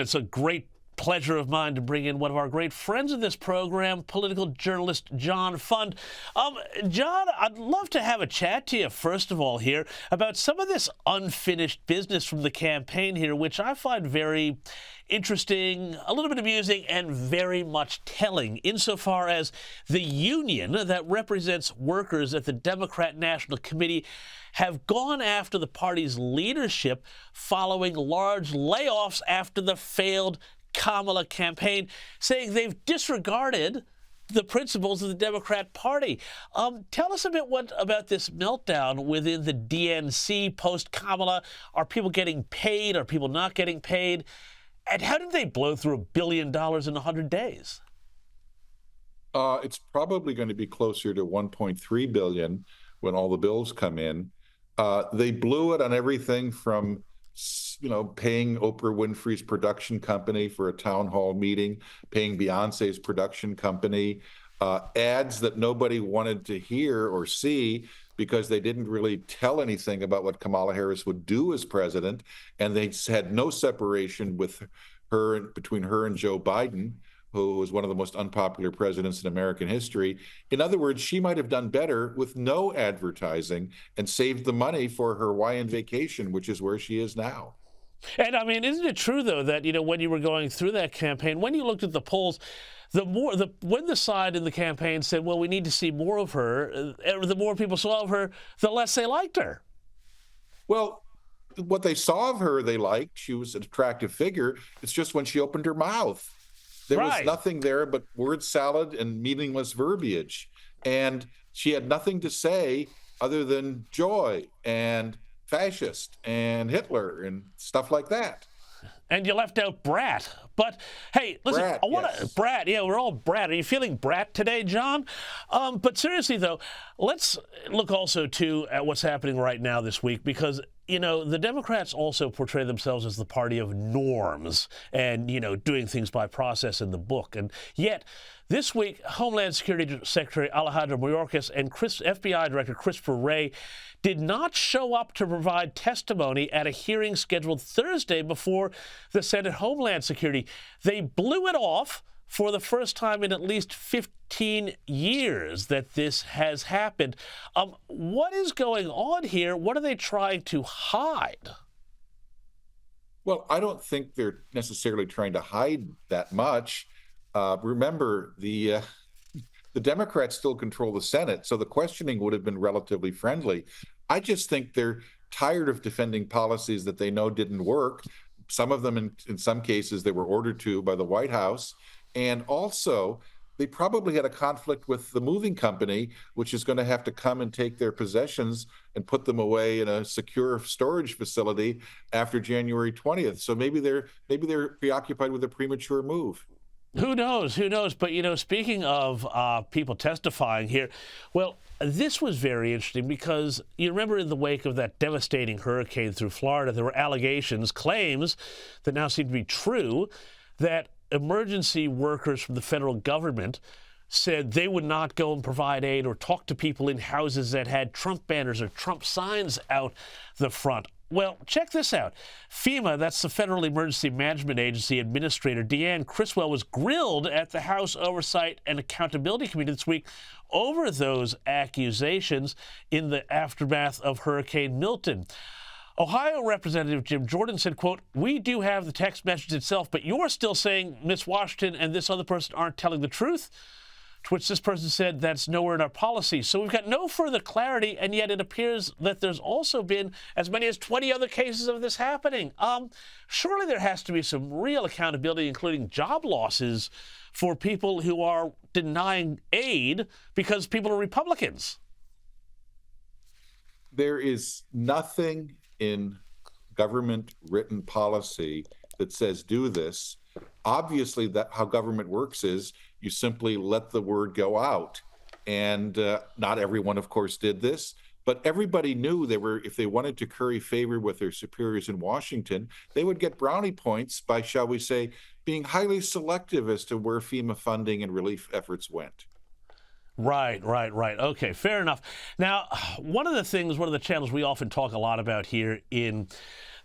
It's a great pleasure of mine to bring in one of our great friends of this program, political journalist John Fund. John, I'd love to have a chat to you, first of all, here about some of this unfinished business from the campaign here, which I find very interesting, a little bit amusing, and very much telling, insofar as the union that represents workers at the Democrat National Committee have gone after the party's leadership following large layoffs after the failed Kamala campaign, saying they've disregarded the principles of the Democrat Party. Tell us a bit about this meltdown within the DNC post-Kamala. Are people getting paid? Are people not getting paid? And how did they blow through $1 billion in 100 days? It's probably going to be closer to 1.3 billion when all the bills come in. They blew it on everything from, paying Oprah Winfrey's production company for a town hall meeting, paying Beyonce's production company, ads that nobody wanted to hear or see because they didn't really tell anything about what Kamala Harris would do as president, and they had no separation between her and Joe Biden, who was one of the most unpopular presidents in American history. In other words, she might have done better with no advertising and saved the money for her Hawaiian vacation, which is where she is now. And I mean, isn't it true, though, that, when you were going through that campaign, when you looked at the polls, when the side in the campaign said, well, we need to see more of her, the more people saw of her, the less they liked her. Well, what they saw of her, they liked. She was an attractive figure. It's just when she opened her mouth, there was nothing there but word salad and meaningless verbiage. And she had nothing to say other than joy and fascist and Hitler and stuff like that. And you left out brat. But, hey, listen, Brat, I want to... yes. Brat, yeah, we're all brat. Are you feeling brat today, John? But seriously, though, let's look also, too, at what's happening right now this week, because, the Democrats also portray themselves as the party of norms and, doing things by process in the book. And yet, this week, Homeland Security Secretary Alejandro Mayorkas and FBI Director Christopher Wray did not show up to provide testimony at a hearing scheduled Thursday before the Senate Homeland Security. They blew it off for the first time in at least 15 years that this has happened. What is going on here? What are they trying to hide? Well, I don't think they're necessarily trying to hide that much. Remember, the Democrats still control the Senate, so the questioning would have been relatively friendly. I just think they're tired of defending policies that they know didn't work. Some of them, in some cases, they were ordered to by the White House. And also, they probably had a conflict with the moving company, which is going to have to come and take their possessions and put them away in a secure storage facility after January 20th. So maybe they're preoccupied with a premature move. Who knows? Who knows? But, speaking of people testifying here, well, this was very interesting because you remember in the wake of that devastating hurricane through Florida, there were allegations, claims that now seem to be true, that emergency workers from the federal government said they would not go and provide aid or talk to people in houses that had Trump banners or Trump signs out the front. Well, check this out. FEMA, that's the Federal Emergency Management Agency Administrator, Deanne Criswell, was grilled at the House Oversight and Accountability Committee this week over those accusations in the aftermath of Hurricane Milton. Ohio Representative Jim Jordan said, quote, "We do have the text message itself, but you're still saying Miss Washington and this other person aren't telling the truth?" To which this person said, "That's nowhere in our policy." So we've got no further clarity, and yet it appears that there's also been as many as 20 other cases of this happening. Surely there has to be some real accountability, including job losses, for people who are denying aid because people are Republicans. There is nothing in government written policy that says do this. Obviously, that how government works is you simply let the word go out. And not everyone, of course, did this, but everybody knew if they wanted to curry favor with their superiors in Washington, they would get brownie points by, shall we say, being highly selective as to where FEMA funding and relief efforts went. Right. Okay, fair enough. Now, one of the channels we often talk a lot about here in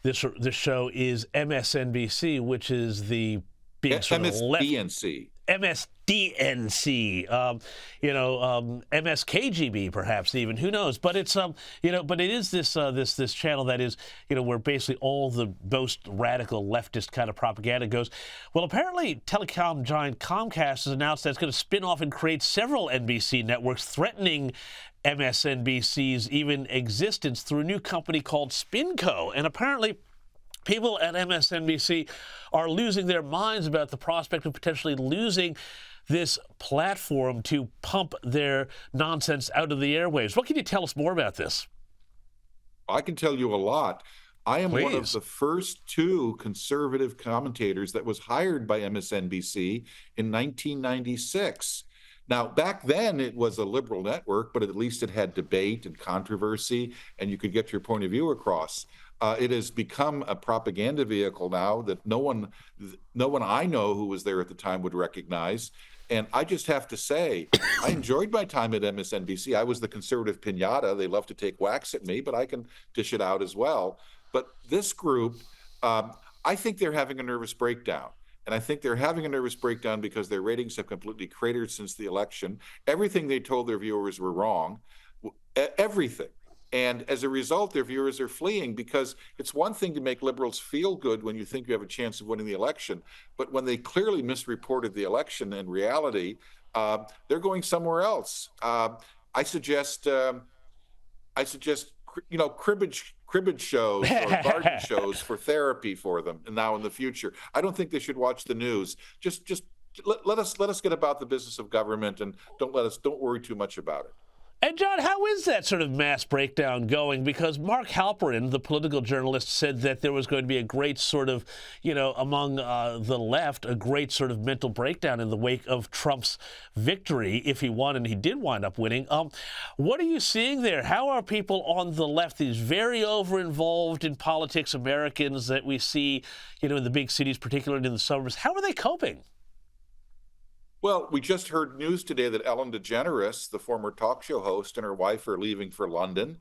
this show is MSNBC, which is the being sort of left. MSDNC. MSDNC, MSKGB, perhaps even, who knows? But it's but it is this channel that is where basically all the most radical leftist kind of propaganda goes. Well, apparently telecom giant Comcast has announced that it's going to spin off and create several NBC networks, threatening MSNBC's even existence through a new company called SpinCo, and apparently people at MSNBC are losing their minds about the prospect of potentially losing this platform to pump their nonsense out of the airwaves. What can you tell us more about this? I can tell you a lot. I am one of Please. the first two conservative commentators that was hired by MSNBC in 1996. Now, back then, it was a liberal network, but at least it had debate and controversy, and you could get your point of view across. It has become a propaganda vehicle now that no one I know who was there at the time would recognize. And I just have to say, I enjoyed my time at MSNBC. I was the conservative piñata. They love to take whacks at me, but I can dish it out as well. But this group, I think they're having a nervous breakdown. And I think they're having a nervous breakdown because their ratings have completely cratered since the election. Everything they told their viewers were wrong. Everything. And as a result, their viewers are fleeing, because it's one thing to make liberals feel good when you think you have a chance of winning the election. But when they clearly misreported the election in reality, they're going somewhere else. I suggest cribbage shows or garden shows for therapy for them and now in the future. I don't think they should watch the news. Just let us get about the business of government, and don't worry too much about it. And John, how is that sort of mass breakdown going? Because Mark Halperin, the political journalist, said that there was going to be a great sort of, among the left, a great sort of mental breakdown in the wake of Trump's victory, if he won, and he did wind up winning. What are you seeing there? How are people on the left, these very over-involved in politics Americans that we see, in the big cities, particularly in the suburbs, how are they coping? Well, we just heard news today that Ellen DeGeneres, the former talk show host, and her wife are leaving for London.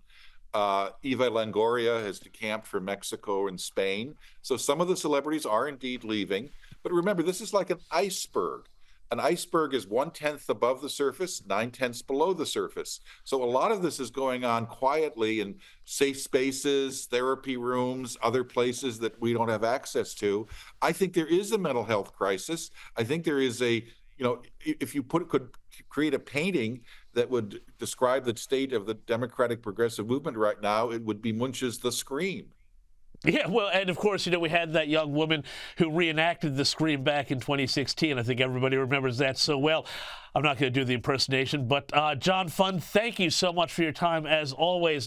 Eva Longoria has decamped for Mexico and Spain. So some of the celebrities are indeed leaving. But remember, this is like an iceberg. An iceberg is 1/10 above the surface, 9/10 below the surface. So a lot of this is going on quietly in safe spaces, therapy rooms, other places that we don't have access to. I think there is a mental health crisis. I think there is if you could create a painting that would describe the state of the Democratic Progressive Movement right now, it would be Munch's The Scream. Yeah, well, and of course, we had that young woman who reenacted the Scream back in 2016. I think everybody remembers that so well. I'm not going to do the impersonation, but John Fund, thank you so much for your time, as always.